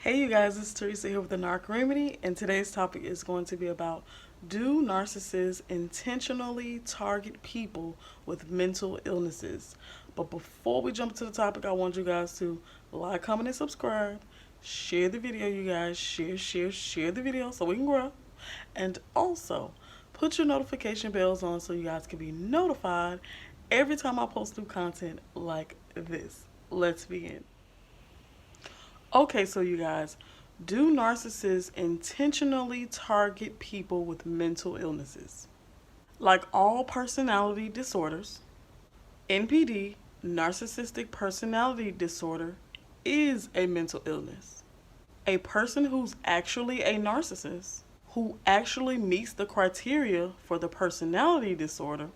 Hey you guys, it's Teresa here with the Narc Remedy, and today's topic is going to be about, do narcissists intentionally target people with mental illnesses? But before we jump into the topic, I want you guys to like, comment, and subscribe. Share the video, you guys. Share the video so we can grow. And also, put your notification bells on so you guys can be notified every time I post new content like this. Let's begin. Okay, so you guys, do narcissists intentionally target people with mental illnesses? Like all personality disorders, NPD, narcissistic personality disorder, is a mental illness. A person who's actually a narcissist, who actually meets the criteria for the personality disorder,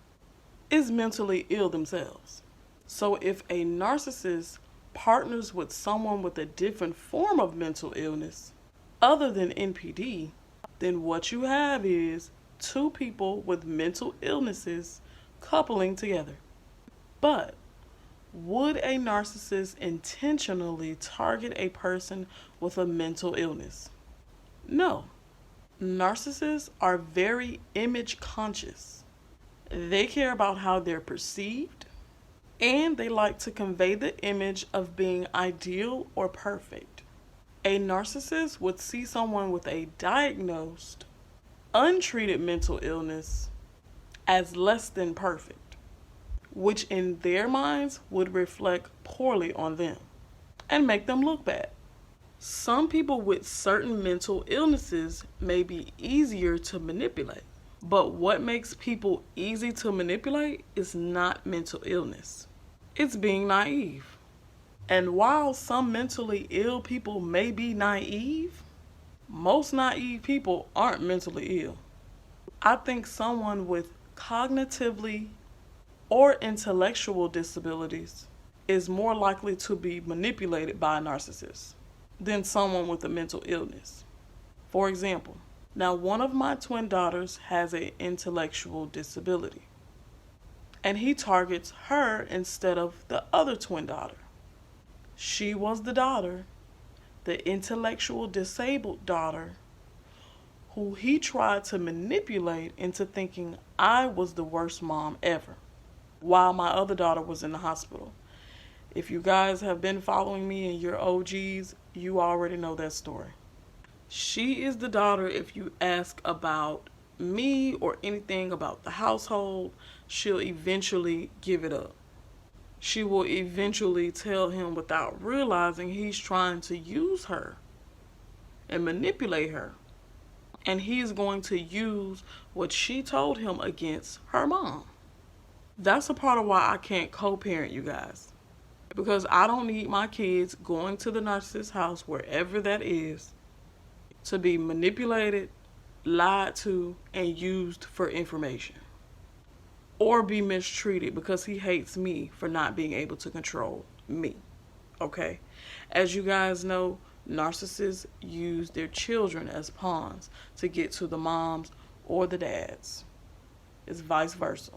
is mentally ill themselves. So if a narcissist partners with someone with a different form of mental illness other than NPD, then what you have is two people with mental illnesses coupling together. But would a narcissist intentionally target a person with a mental illness? No. Narcissists are very image conscious. They care about how they're perceived, and they like to convey the image of being ideal or perfect. A narcissist would see someone with a diagnosed, untreated mental illness as less than perfect, which in their minds would reflect poorly on them and make them look bad. Some people with certain mental illnesses may be easier to manipulate, but what makes people easy to manipulate is not mental illness. It's being naive. And while some mentally ill people may be naive, most naive people aren't mentally ill. I think someone with cognitively or intellectual disabilities is more likely to be manipulated by a narcissist than someone with a mental illness. For example, now one of my twin daughters has an intellectual disability, and he targets her instead of the other twin daughter. She was the daughter, the intellectual disabled daughter, who he tried to manipulate into thinking I was the worst mom ever, while my other daughter was in the hospital. If you guys have been following me and you're OGs, you already know that story. She is the daughter, if you ask about me or anything about the household, she'll eventually give it up. She will eventually tell him without realizing he's trying to use her and manipulate her. And he's going to use what she told him against her mom. That's a part of why I can't co-parent, you guys. Because I don't need my kids going to the narcissist's house, wherever that is, to be manipulated, lied to, and used for information. Or be mistreated because he hates me for not being able to control me. Okay? As you guys know, narcissists use their children as pawns to get to the moms or the dads. It's vice versa.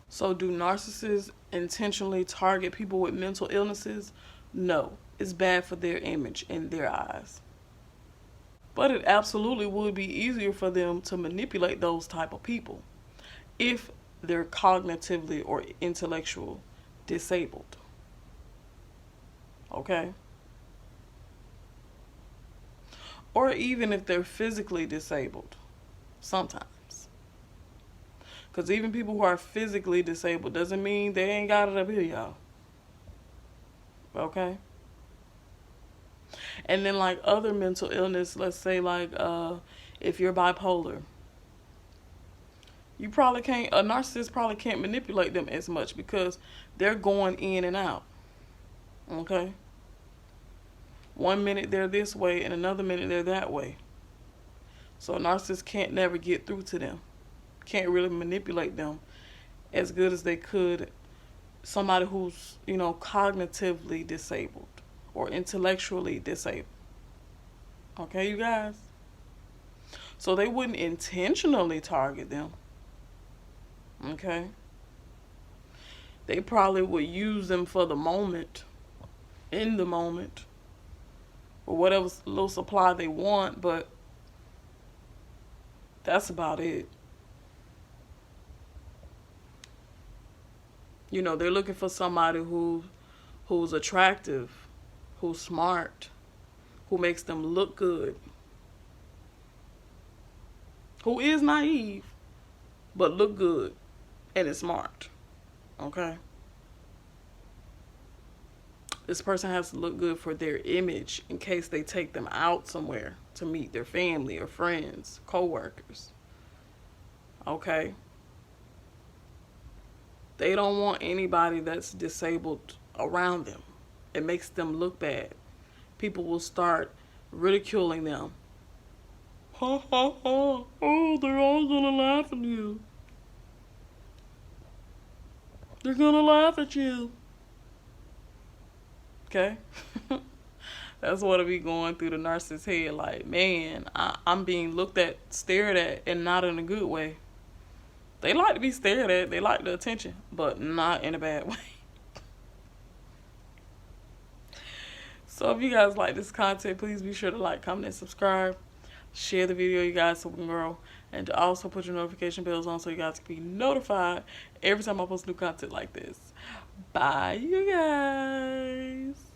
So do narcissists intentionally target people with mental illnesses? No. It's bad for their image in their eyes. But it absolutely would be easier for them to manipulate those type of people if they're cognitively or intellectual disabled. Okay? Or even if they're physically disabled, sometimes. Because even people who are physically disabled doesn't mean they ain't got it up here, y'all. Okay? And then like other mental illness, let's say like if you're bipolar, a narcissist probably can't manipulate them as much because they're going in and out. Okay? One minute they're this way and another minute they're that way. So a narcissist can't never get through to them. Can't really manipulate them as good as they could somebody who's, cognitively disabled or intellectually disabled. Okay, you guys? So they wouldn't intentionally target them. Okay? They probably would use them for the moment, in the moment, or whatever little supply they want, but that's about it. You know, they're looking for somebody who's attractive, who's smart, who makes them look good, who is naive, but look good and is smart. Okay? This person has to look good for their image in case they take them out somewhere to meet their family or friends, co-workers. Okay? They don't want anybody that's disabled around them. It makes them look bad. People will start ridiculing them. Ha ha ha. Oh, they're all gonna laugh at you. They're gonna laugh at you. Okay? That's what I be going through the narcissist's head. Like, man, I'm being looked at, stared at, and not in a good way. They like to be stared at. They like the attention, but not in a bad way. So if you guys like this content, please be sure to like, comment, and subscribe. Share the video, you guys, so we can grow. And to also put your notification bells on so you guys can be notified every time I post new content like this. Bye, you guys.